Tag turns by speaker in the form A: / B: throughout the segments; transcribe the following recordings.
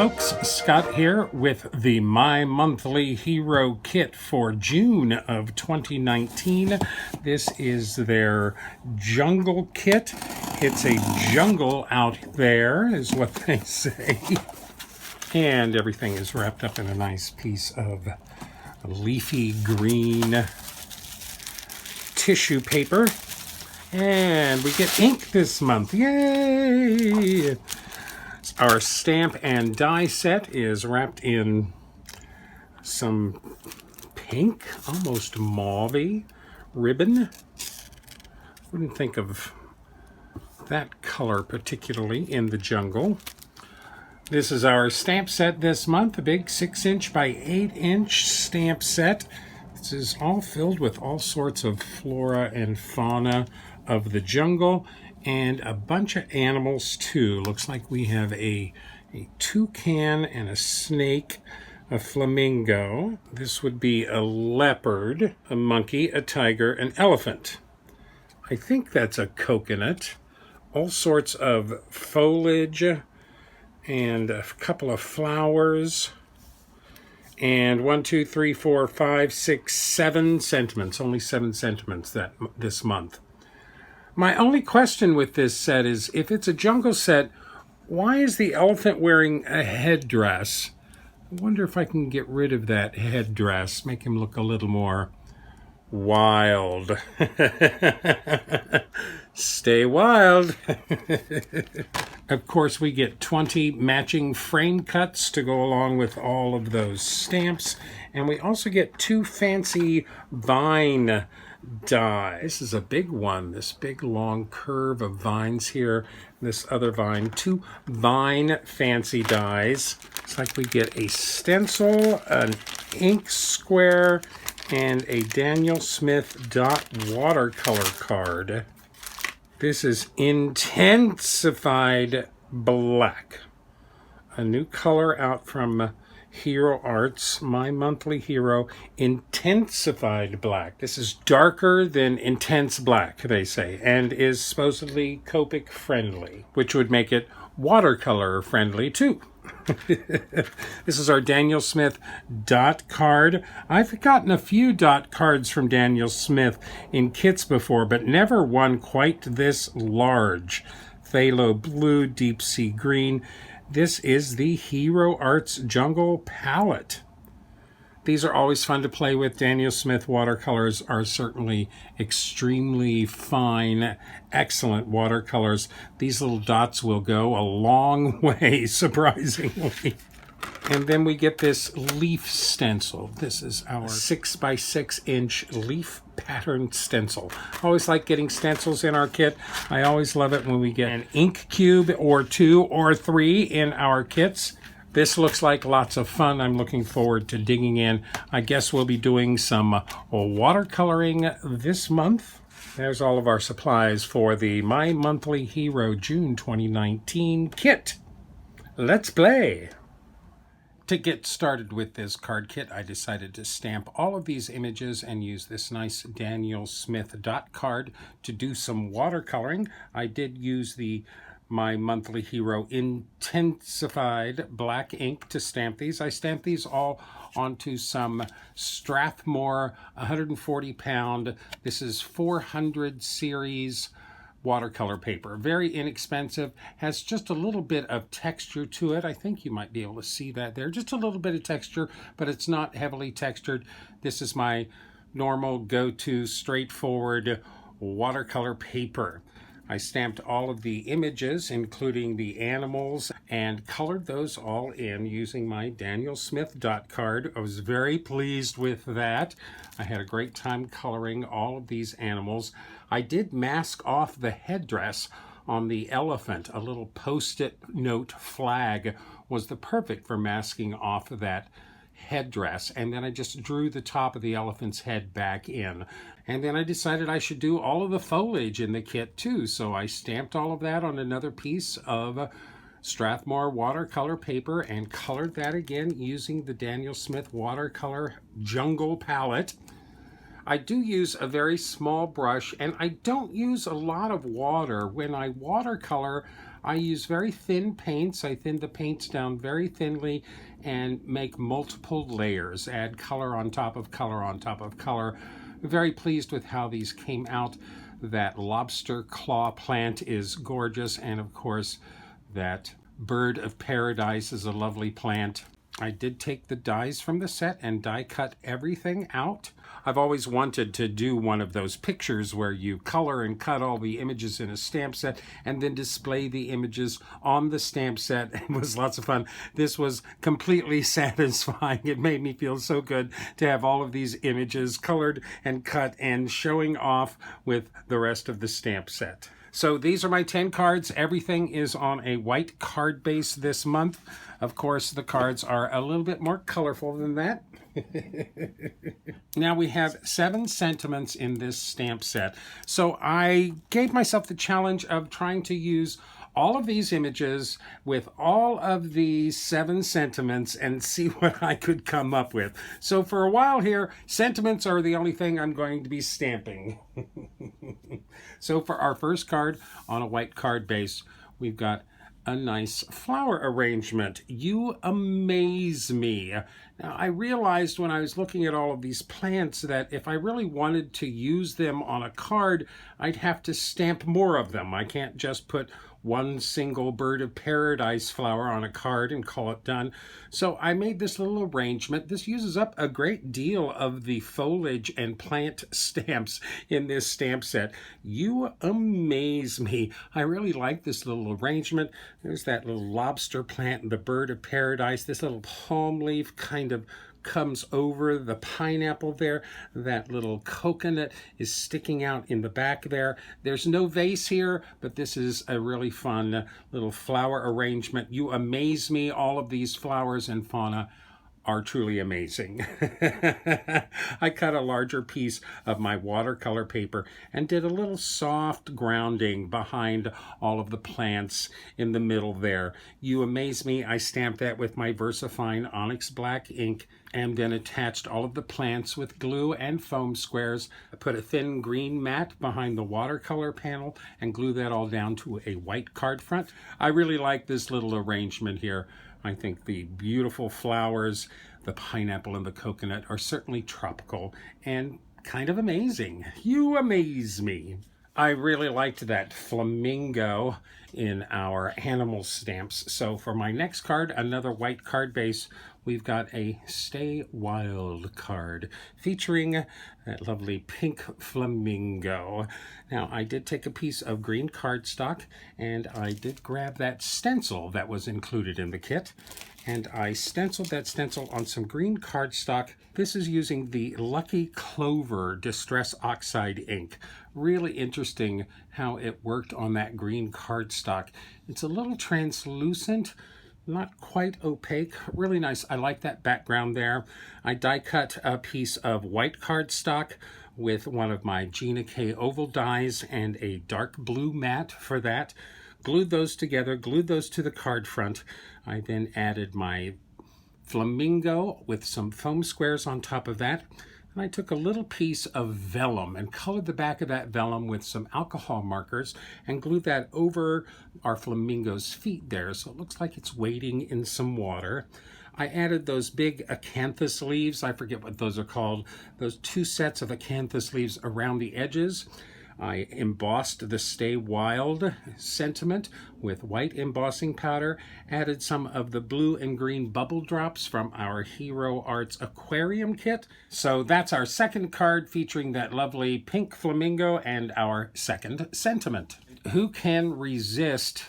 A: folks, Scott here with the My Monthly Hero kit for June of 2019. This is their jungle kit. It's a jungle out there, is what they say. And everything is wrapped up in a nice piece of leafy green tissue paper. And we get ink this month. Yay! Our stamp and die set is wrapped in some pink, almost mauve-y ribbon. Wouldn't think of that color particularly in the jungle. This is our stamp set this month, a big 6" by 8" stamp set. This is all filled with all sorts of flora and fauna of the jungle and a bunch of animals too. Looks like we have a toucan and a snake, a flamingo. This would be a leopard, a monkey, a tiger, an elephant. I think that's a coconut. All sorts of foliage and a couple of flowers. And 1, 2, 3, 4, 5, 6, 7 sentiments. Only 7 sentiments this month. My only question with this set is, if it's a jungle set, why is the elephant wearing a headdress? I wonder if I can get rid of that headdress, make him look a little more wild. Stay wild. Of course, we get 20 matching frame cuts to go along with all of those stamps. And we also get 2 fancy vine die. This is a big one, this big long curve of vines here. This other vine, 2 vine fancy dies. It's like we get a stencil, an ink square, and a Daniel Smith dot watercolor card. This is intensified black, a new color out from Hero Arts, My Monthly Hero, intensified black. This is darker than intense black, they say, and is supposedly Copic friendly, which would make it watercolor friendly too. This is our Daniel Smith dot card. I've gotten a few dot cards from Daniel Smith in kits before, but never one quite this large. Phthalo blue, deep sea green. This is the Hero Arts Jungle Palette. These are always fun to play with. Daniel Smith watercolors are certainly extremely fine, excellent watercolors. These little dots will go a long way, surprisingly. And then we get this leaf stencil. This is our 6 by 6" leaf pattern stencil. Always like getting stencils in our kit. I always love it when we get an ink cube or 2 or 3 in our kits. This looks like lots of fun. I'm looking forward to digging in. I guess we'll be doing some watercoloring this month. There's all of our supplies for the My Monthly Hero June 2019 kit. Let's play! To get started with this card kit, I decided to stamp all of these images and use this nice Daniel Smith dot card to do some watercoloring. I did use the My Monthly Hero intensified black ink to stamp these. I stamped these all onto some Strathmore 140-pound. This is 400 series watercolor paper. Very inexpensive, has just a little bit of texture to it. I think you might be able to see that there. Just a little bit of texture, but it's not heavily textured. This is my normal go-to straightforward watercolor paper. I stamped all of the images, including the animals, and colored those all in using my Daniel Smith dot card. I was very pleased with that. I had a great time coloring all of these animals. I did mask off the headdress on the elephant. A little post-it note flag was the perfect for masking off of that headdress, and then I just drew the top of the elephant's head back in. And then I decided I should do all of the foliage in the kit too, so I stamped all of that on another piece of Strathmore watercolor paper and colored that again using the Daniel Smith watercolor jungle palette. I do use a very small brush, and I don't use a lot of water. When I watercolor, I use very thin paints. I thin the paints down very thinly and make multiple layers, add color on top of color on top of color. Very pleased with how these came out. That lobster claw plant is gorgeous, and of course that bird of paradise is a lovely plant. I did take the dies from the set and die cut everything out. I've always wanted to do one of those pictures where you color and cut all the images in a stamp set and then display the images on the stamp set. It was lots of fun. This was completely satisfying. It made me feel so good to have all of these images colored and cut and showing off with the rest of the stamp set. So these are my 10 cards. Everything is on a white card base this month. Of course, the cards are a little bit more colorful than that. Now we have 7 sentiments in this stamp set. So I gave myself the challenge of trying to use all of these images with all of these 7 sentiments and see what I could come up with. So for a while here, sentiments are the only thing I'm going to be stamping. So for our first card on a white card base, we've got a nice flower arrangement. You amaze me. Now, I realized when I was looking at all of these plants that if I really wanted to use them on a card, I'd have to stamp more of them. I can't just put one single bird of paradise flower on a card and call it done. So I made this little arrangement. This uses up a great deal of the foliage and plant stamps in this stamp set. You amaze me. I really like this little arrangement. There's that little lobster plant and the bird of paradise. This little palm leaf kind of comes over the pineapple there. That little coconut is sticking out in the back there. There's no vase here, but this is a really fun little flower arrangement. You amaze me. All of these flowers and fauna are truly amazing. I cut a larger piece of my watercolor paper and did a little soft grounding behind all of the plants in the middle there. You amaze me. I stamped that with my VersaFine Onyx Black ink and then attached all of the plants with glue and foam squares. I put a thin green mat behind the watercolor panel and glued that all down to a white card front. I really like this little arrangement here. I think the beautiful flowers, the pineapple and the coconut are certainly tropical and kind of amazing. You amaze me. I really liked that flamingo in our animal stamps. So for my next card, another white card base, we've got a Stay Wild card featuring that lovely pink flamingo. Now, I did take a piece of green cardstock and I did grab that stencil that was included in the kit. And I stenciled that stencil on some green cardstock. This is using the Lucky Clover Distress Oxide ink. Really interesting how it worked on that green cardstock. It's a little translucent, not quite opaque. Really nice. I like that background there. I die cut a piece of white cardstock with one of my Gina K oval dies and a dark blue mat for that. Glued those together, glued those to the card front. I then added my flamingo with some foam squares on top of that. And I took a little piece of vellum and colored the back of that vellum with some alcohol markers and glued that over our flamingo's feet there. So it looks like it's wading in some water. I added those big acanthus leaves. I forget what those are called. Those 2 sets of acanthus leaves around the edges. I embossed the Stay Wild sentiment with white embossing powder, added some of the blue and green bubble drops from our Hero Arts aquarium kit. So that's our second card featuring that lovely pink flamingo and our second sentiment. Who can resist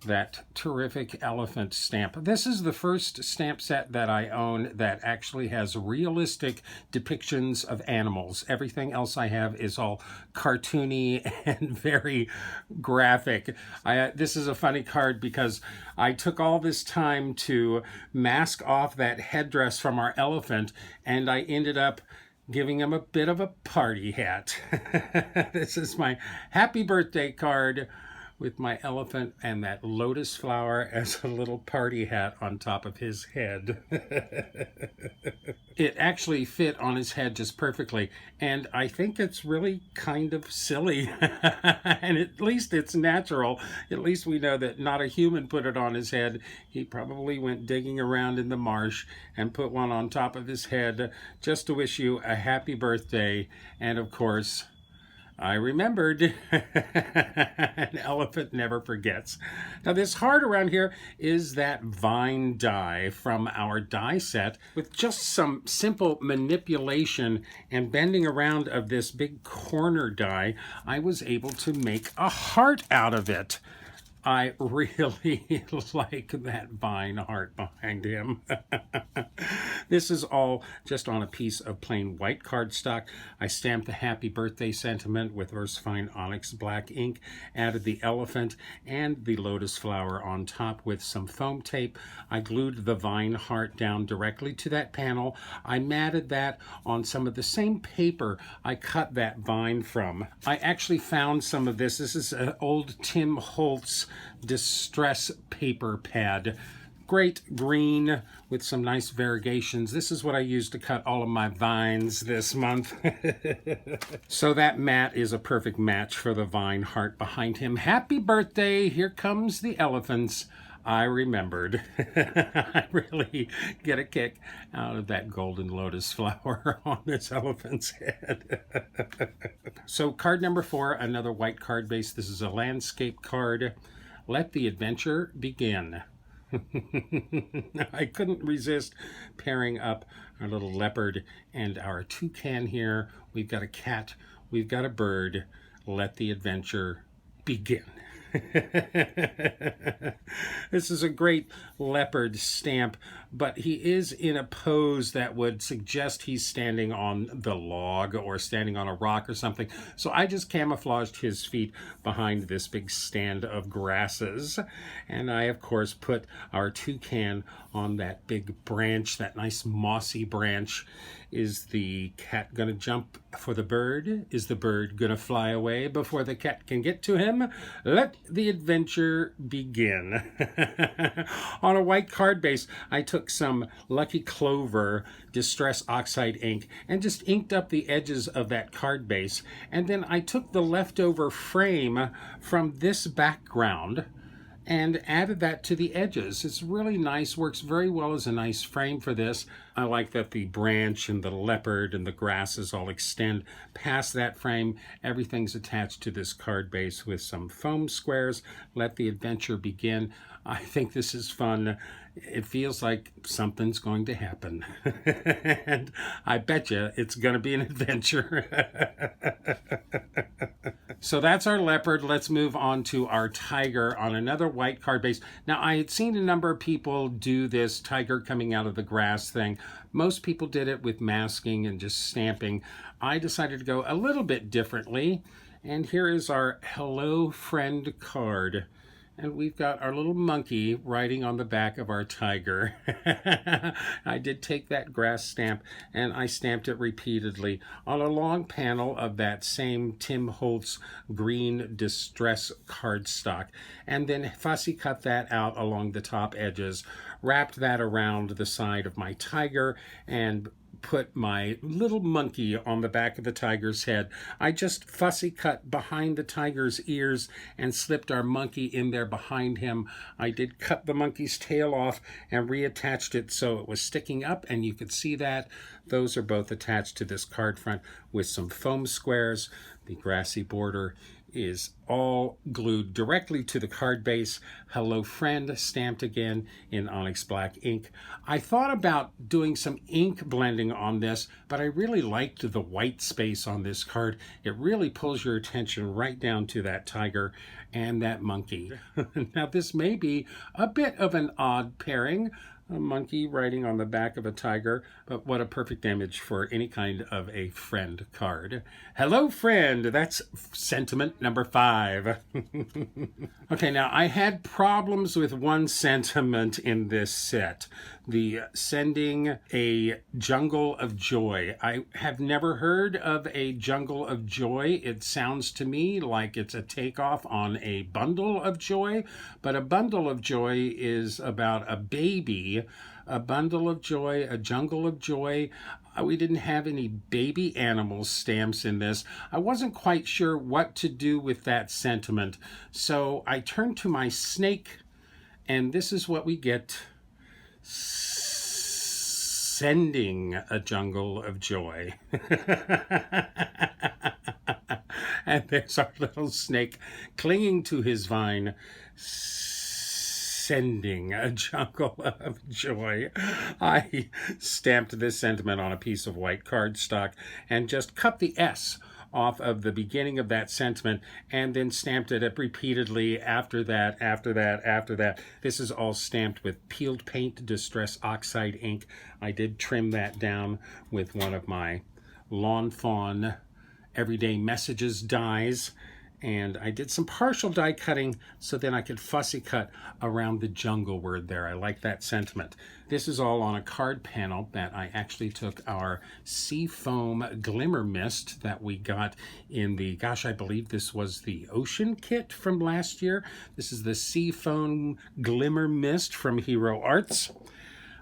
A: that terrific elephant stamp? This is the first stamp set that I own that actually has realistic depictions of animals. Everything else I have is all cartoony and very graphic. This is a funny card because I took all this time to mask off that headdress from our elephant and I ended up giving him a bit of a party hat. This is my happy birthday card with my elephant and that lotus flower as a little party hat on top of his head. It actually fit on his head just perfectly, and I think it's really kind of silly. And at least it's natural. At least we know that not a human put it on his head. He probably went digging around in the marsh and put one on top of his head just to wish you a happy birthday. And of course, I remembered. An elephant never forgets. Now this heart around here is that vine die from our die set. With just some simple manipulation and bending around of this big corner die, I was able to make a heart out of it. I really like that vine heart behind him. This is all just on a piece of plain white cardstock. I stamped the happy birthday sentiment with VersaFine Onyx black ink, added the elephant and the lotus flower on top with some foam tape. I glued the vine heart down directly to that panel. I matted that on some of the same paper I cut that vine from. I actually found some of this. This is an old Tim Holtz distress paper pad. Great green with some nice variegations. This is what I used to cut all of my vines this month. So that mat is a perfect match for the vine heart behind him. Happy birthday, here comes the elephants. I remembered. I really get a kick out of that golden lotus flower on this elephant's head. So card number 4, another white card base. This is a landscape card. Let the adventure begin. I couldn't resist pairing up our little leopard and our toucan here. We've got a cat, we've got a bird. Let the adventure begin. This is a great leopard stamp, but he is in a pose that would suggest he's standing on the log or standing on a rock or something. So I just camouflaged his feet behind this big stand of grasses. And I, of course, put our toucan on that big branch, that nice mossy branch. Is the cat gonna jump for the bird? Is the bird gonna fly away before the cat can get to him? Let the adventure begin. On a white card base, I took some Lucky Clover Distress Oxide ink and just inked up the edges of that card base. And then I took the leftover frame from this background and added that to the edges. It's really nice, works very well as a nice frame for this. I like that the branch and the leopard and the grasses all extend past that frame. Everything's attached to this card base with some foam squares. Let the adventure begin. I think this is fun. It feels like something's going to happen. And I bet you it's going to be an adventure. So that's our leopard. Let's move on to our tiger on another white card base. Now, I had seen a number of people do this tiger coming out of the grass thing. Most people did it with masking and just stamping. I decided to go a little bit differently. And here is our Hello Friend card. And we've got our little monkey riding on the back of our tiger. I did take that grass stamp and I stamped it repeatedly on a long panel of that same Tim Holtz green distress cardstock. And then fussy cut that out along the top edges, wrapped that around the side of my tiger, and put my little monkey on the back of the tiger's head. I just fussy cut behind the tiger's ears and slipped our monkey in there behind him. I did cut the monkey's tail off and reattached it so it was sticking up, and you could see that. Those are both attached to this card front with some foam squares. The grassy border is all glued directly to the card base. Hello Friend stamped again in Onyx black ink. I thought about doing some ink blending on this, but I really liked the white space on this card. It really pulls your attention right down to that tiger and that monkey. Now this may be a bit of an odd pairing, a monkey riding on the back of a tiger, but what a perfect image for any kind of a friend card. Hello Friend, that's sentiment number 5. Okay, now I had problems with one sentiment in this set. the Sending a Jungle of Joy. I have never heard of a Jungle of Joy. It sounds to me like it's a takeoff on a Bundle of Joy, but a Bundle of Joy is about a baby. A Bundle of Joy, a Jungle of Joy. We didn't have any baby animal stamps in this. I wasn't quite sure what to do with that sentiment, so I turned to my snake, and this is what we get. Sending a Jungle of Joy. And there's our little snake clinging to his vine, sending a jungle of joy. I stamped this sentiment on a piece of white cardstock and just cut the S off of the beginning of that sentiment and then stamped it up repeatedly after that. This is all stamped with peeled paint, Distress Oxide ink. I did trim that down with one of my Lawn Fawn Everyday Messages dies, and I did some partial die cutting so then I could fussy cut around the jungle word there. I like that sentiment. This is all on a card panel that I actually took our Seafoam Glimmer Mist that we got in the, gosh, I believe this was the Ocean Kit from last year. This is the Seafoam Glimmer Mist from Hero Arts.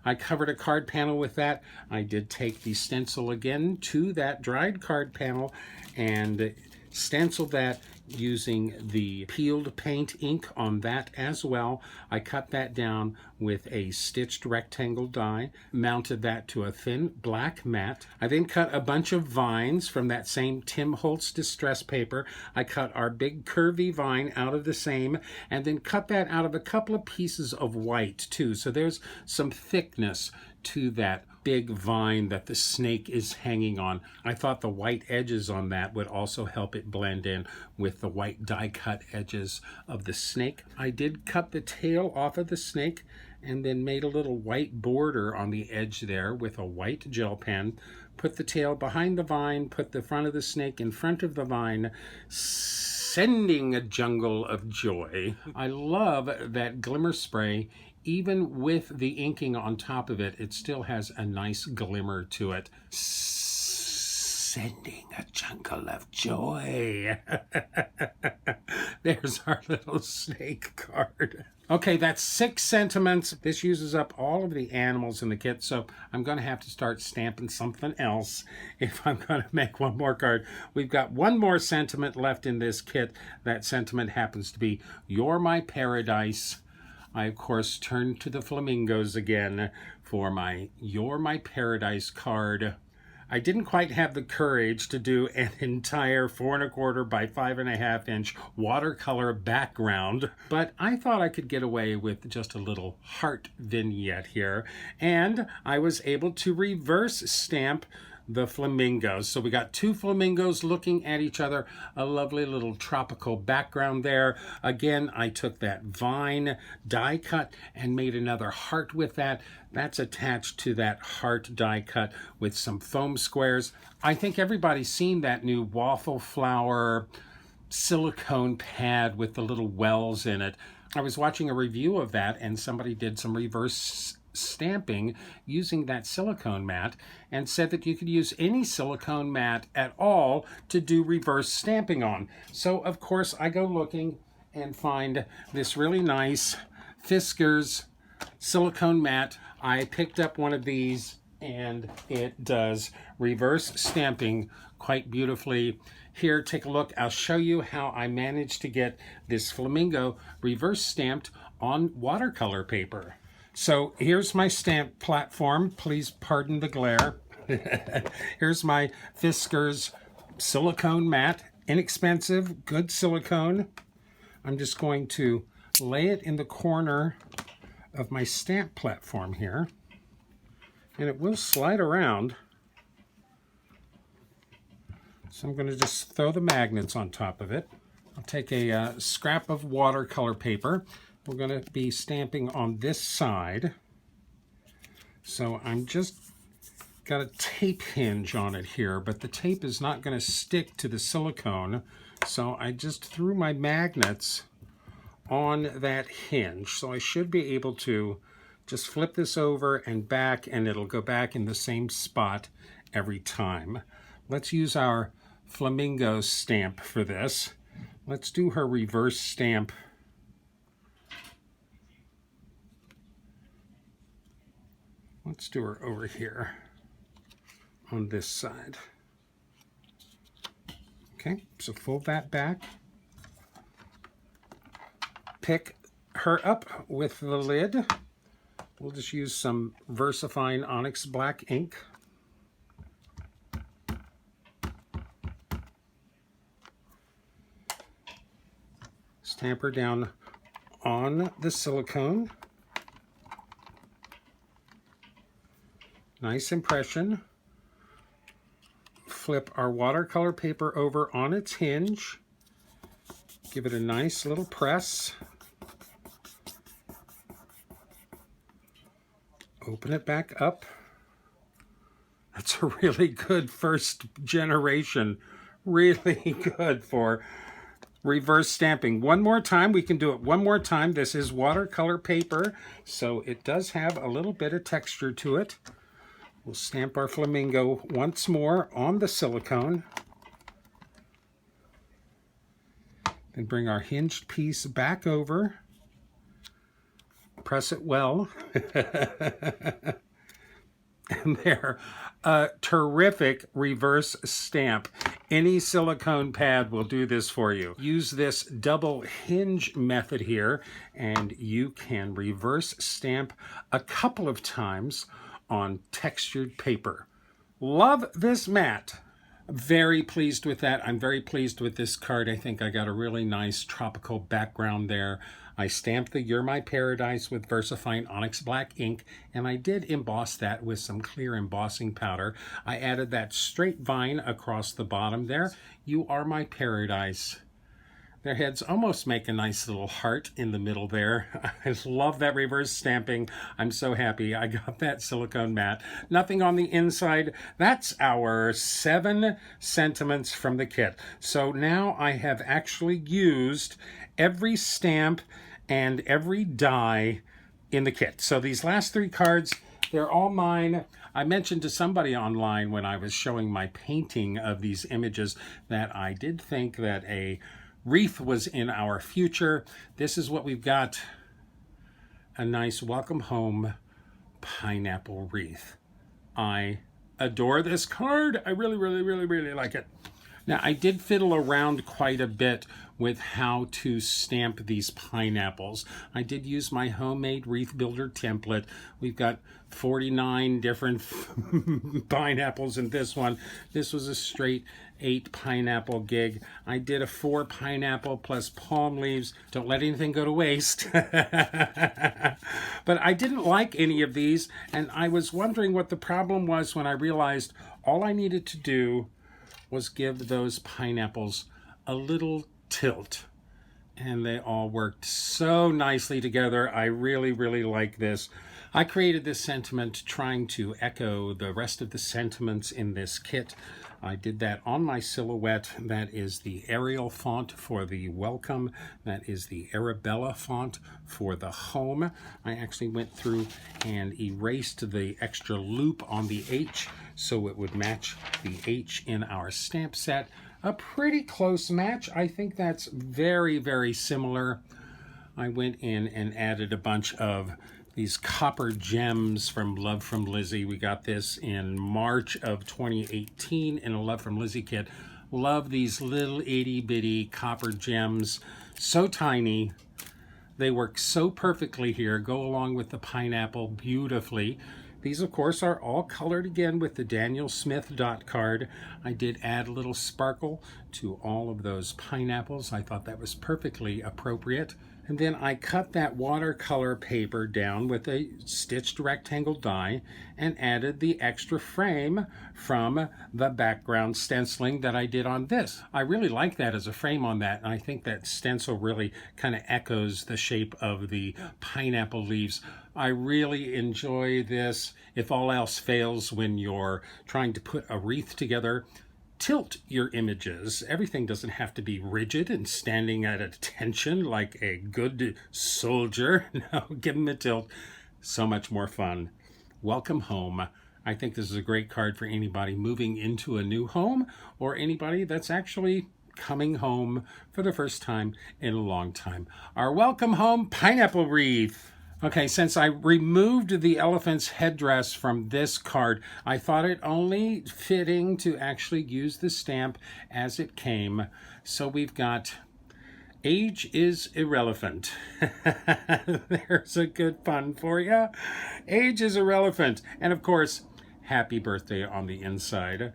A: I covered a card panel with that. I did take the stencil again to that dried card panel and stenciled that using the peeled paint ink on that as well. I cut that down with a stitched rectangle die, mounted that to a thin black mat. I then cut a bunch of vines from that same Tim Holtz distress paper. I cut our big curvy vine out of the same, and then cut that out of a couple of pieces of white too. So there's some thickness to that big vine that the snake is hanging on. I thought the white edges on that would also help it blend in with the white die cut edges of the snake. I did cut the tail off of the snake and then made a little white border on the edge there with a white gel pen. Put the tail behind the vine, put the front of the snake in front of the vine, sending a jungle of joy. I love that glimmer spray. Even with the inking on top of it, it still has a nice glimmer to it. Sending a jungle of joy. There's our little snake card. Okay, that's 6 sentiments. This uses up all of the animals in the kit, so I'm going to have to start stamping something else if I'm going to make one more card. We've got one more sentiment left in this kit. That sentiment happens to be, "You're my paradise." I, of course, turned to the flamingos again for my You're My Paradise card. I didn't quite have the courage to do an entire 4 1/4 by 5.5 inch watercolor background, but I thought I could get away with just a little heart vignette here, and I was able to reverse stamp the flamingos. So we got 2 flamingos looking at each other, a lovely little tropical background there. Again, I took that vine die cut and made another heart with that. That's attached to that heart die cut with some foam squares. I think everybody's seen that new waffle flower silicone pad with the little wells in it. I was watching a review of that and somebody did some reverse stamping using that silicone mat and said that you could use any silicone mat at all to do reverse stamping on. So of course I go looking and find this really nice Fiskars silicone mat. I picked up one of these and it does reverse stamping quite beautifully. Here, take a look. I'll show you how I managed to get this flamingo reverse stamped on watercolor paper. So here's my stamp platform. Please pardon the glare. Here's my Fiskars silicone mat. Inexpensive, good silicone. I'm just going to lay it in the corner of my stamp platform here. And it will slide around. So I'm going to just throw the magnets on top of it. I'll take a scrap of watercolor paper. We're going to be stamping on this side. So I'm just got a tape hinge on it here, but the tape is not going to stick to the silicone. So I just threw my magnets on that hinge. So I should be able to Just flip this over and back, and it'll go back in the same spot every time. Let's use our flamingo stamp for this. Let's do her reverse stamp. Let's do her over here on this side. Okay, so fold that back. Pick her up with the lid. We'll just use some VersaFine Onyx Black ink. Stamp her down on the silicone. Nice impression. Flip our watercolor paper over on its hinge. Give it a nice little press. Open it back up. That's a really good first generation. Really good for reverse stamping. One more time, we can do it one more time. This is watercolor paper, so it does have a little bit of texture to it. We'll stamp our flamingo once more on the silicone. Then bring our hinged piece back over. Press it well. And there, a terrific reverse stamp. Any silicone pad will do this for you. Use this double hinge method here, and you can reverse stamp a couple of times on textured paper. Love this mat. Very pleased with that. I'm very pleased with this card. I think I got a really nice tropical background there. I stamped the You're My Paradise with VersaFine Onyx Black ink, and I did emboss that with some clear embossing powder. I added that straight vine across the bottom there. You Are My Paradise. Their heads almost make a nice little heart in the middle there. I love that reverse stamping. I'm so happy I got that silicone mat. Nothing on the inside. That's our 7 sentiments from the kit. So now I have actually used every stamp and every die in the kit. So these last 3 cards, they're all mine. I mentioned to somebody online when I was showing my painting of these images that I did think that a wreath was in our future. This is what we've got. A nice welcome home pineapple wreath. I adore this card. I really like it. Now, I did fiddle around quite a bit with how to stamp these pineapples. I did use my homemade wreath builder template. We've got 49 different pineapples in this one. This was a straight 8 pineapple gig. I did a 4 pineapple plus palm leaves. Don't let anything go to waste. But I didn't like any of these, and I was wondering what the problem was when I realized all I needed to do was give those pineapples a little tilt, and they all worked so nicely together. I really like this. I created this sentiment trying to echo the rest of the sentiments in this kit. I did that on my silhouette. That is the Arial font for the welcome. That is the Arabella font for the home. I actually went through and erased the extra loop on the H so it would match the H in our stamp set. A pretty close match. I think that's very similar. I went in and added a bunch of these copper gems from Love from Lizzie. We got this in March of 2018 in a Love from Lizzie kit. Love these little itty bitty copper gems. So tiny. They work so perfectly here. Go along with the pineapple beautifully. These, of course, are all colored again with the Daniel Smith dot card. I did add a little sparkle to all of those pineapples. I thought that was perfectly appropriate. And then I cut that watercolor paper down with a stitched rectangle die and added the extra frame from the background stenciling that I did on this. I really like that as a frame on that, and I think that stencil really kind of echoes the shape of the pineapple leaves. I really enjoy this. If all else fails when you're trying to put a wreath together, tilt your images. Everything doesn't have to be rigid and standing at attention like a good soldier. No, give them a tilt. so much more fun. Welcome home. I think this is a great card for anybody moving into a new home or anybody that's actually coming home for the first time in a long time. Our welcome home pineapple wreath. Okay, since I removed the elephant's headdress from this card, I thought it only fitting to actually use the stamp as it came. So we've got age is irrelevant. There's a good pun for you. Age is irrelevant. And of course, happy birthday on the inside.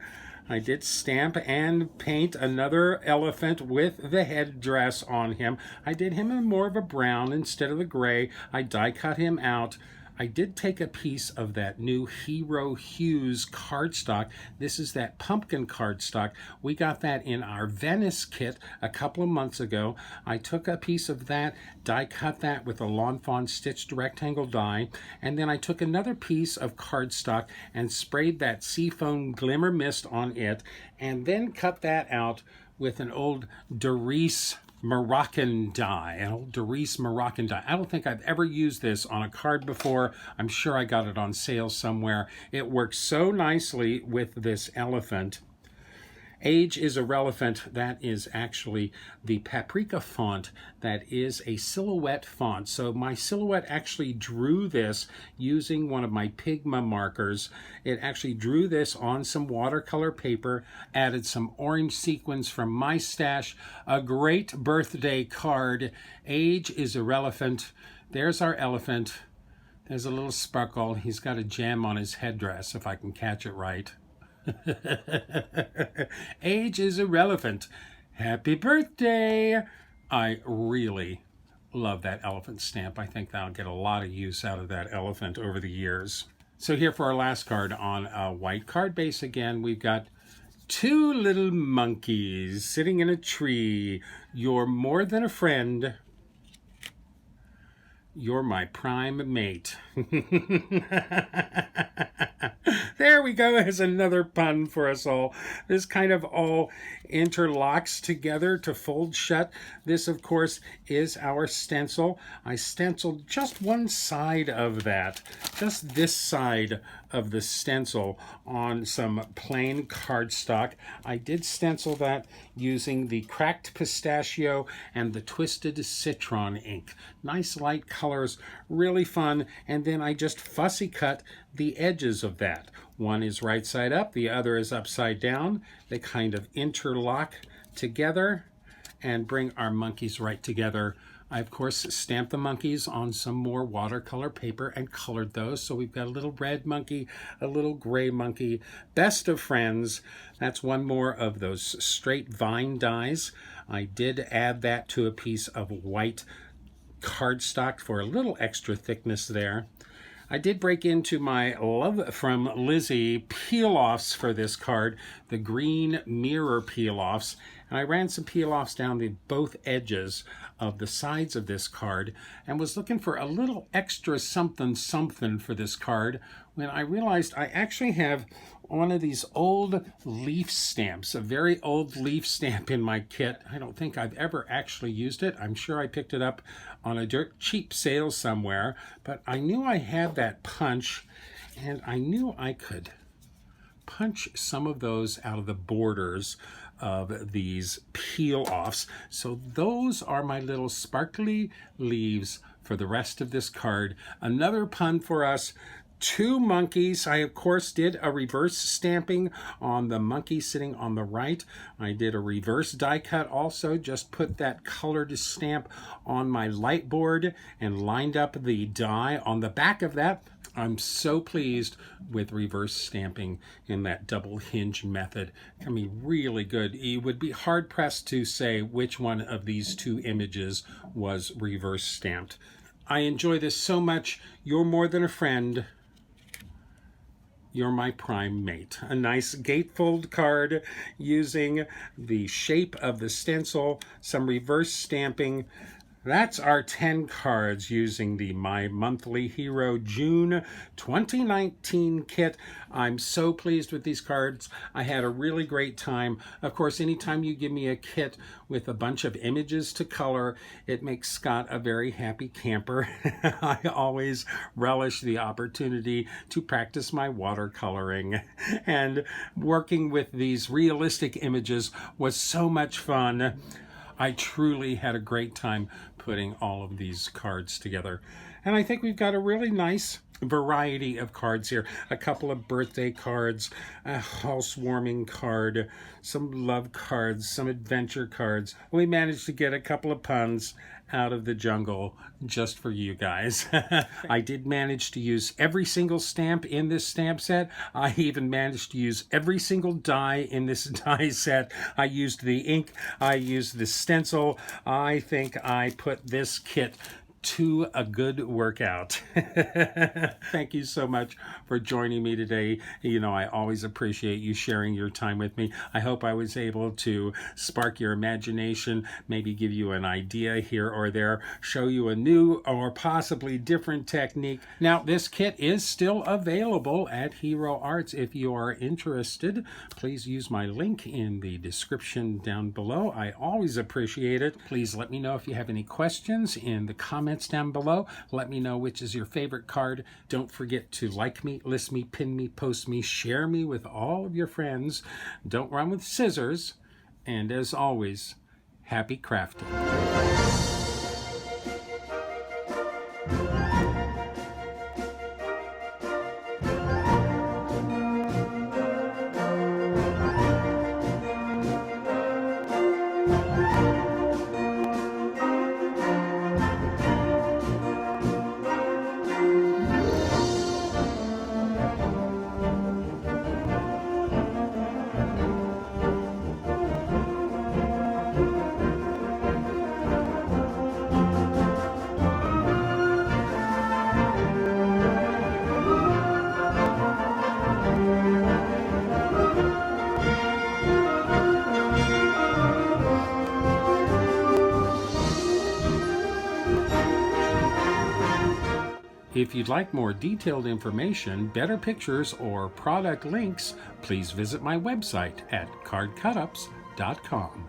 A: I did stamp and paint another elephant with the headdress on him. I did him in more of a brown instead of the gray. I die cut him out. I did take a piece of that new Hero Hues cardstock. This is that pumpkin cardstock. We got that in our Venice kit a couple of months ago. I took a piece of that, die cut that with a Lawn Fawn stitched rectangle die, and then I took another piece of cardstock and sprayed that Seafoam Glimmer Mist on it, and then cut that out with an old Doris Moroccan die, an old Doris Moroccan die. I don't think I've ever used this on a card before. I'm sure I got it on sale somewhere. It works so nicely with this elephant. Age is irrelevant. That is actually the paprika font that is a silhouette font. So my silhouette actually drew this using one of my Pigma markers. It actually drew this on some watercolor paper, added some orange sequins from my stash, a great birthday card. Age is irrelevant. There's our elephant. There's a little sparkle. He's got a gem on his headdress, if I can catch it right. Age is irrelevant. Happy birthday! I really love that elephant stamp. I think I'll get a lot of use out of that elephant over the years. So here for our last card on a white card base again, we've got two little monkeys sitting in a tree. You're more than a friend. You're my prime mate. There we go. There's another pun for us all. This kind of all interlocks together to fold shut. This, of course, is our stencil. I stenciled just one side of that, just this side of the stencil on some plain cardstock. I did stencil that using the cracked pistachio and the twisted citron ink. Nice light colors, really fun. And then I just fussy cut the edges of that. One is right side up, the other is upside down. They kind of interlock together and bring our monkeys right together. I, of course, stamped the monkeys on some more watercolor paper and colored those. So we've got a little red monkey, a little gray monkey, best of friends. That's one more of those straight vine dies. I did add that to a piece of white cardstock for a little extra thickness there. I did break into my Love from Lizzie peel-offs for this card, the green mirror peel-offs, and I ran some peel-offs down both edges of the sides of this card and was looking for a little extra something for this card when I realized I actually have one of these old leaf stamps, a very old leaf stamp in my kit. I don't think I've ever actually used it. I'm sure I picked it up on a dirt cheap sale somewhere, but I knew I had that punch and I knew I could punch some of those out of the borders of these peel-offs. So those are my little sparkly leaves for the rest of this card. Another pun for us. Two monkeys. I, of course, did a reverse stamping on the monkey sitting on the right. I did a reverse die cut also, just put that colored stamp on my light board and lined up the die on the back of that. I'm so pleased with reverse stamping in that double hinge method. It can be really good. You would be hard pressed to say which one of these two images was reverse stamped. I enjoy this so much. You're more than a friend. You're my prime mate. A nice gatefold card using the shape of the stencil, some reverse stamping, That's our 10 cards using the My Monthly Hero June 2019 kit. I'm so pleased with these cards. I had a really great time. Of course, anytime you give me a kit with a bunch of images to color, it makes Scott a very happy camper. I always relish the opportunity to practice my watercoloring. And working with these realistic images was so much fun. I truly had a great time putting all of these cards together. And I think we've got a really nice variety of cards here. A couple of birthday cards, a housewarming card, some love cards, some adventure cards. We managed to get a couple of puns out of the jungle just for you guys. I did manage to use every single stamp in this stamp set. I even managed to use every single die in this die set. I used the ink, I used the stencil. I think I put this kit to a good workout. Thank you so much for joining me today. You know, I always appreciate you sharing your time with me. I hope I was able to spark your imagination, maybe give you an idea here or there, show you a new or possibly different technique. Now, this kit is still available at Hero Arts. If you are interested, please use my link in the description down below. I always appreciate it. Please let me know if you have any questions in the comments down below. Let me know which is your favorite card. Don't forget to like me, list me, pin me, post me, share me with all of your friends. Don't run with scissors. And as always, happy crafting. If you'd like more detailed information, better pictures, or product links, please visit my website at CardCutups.com.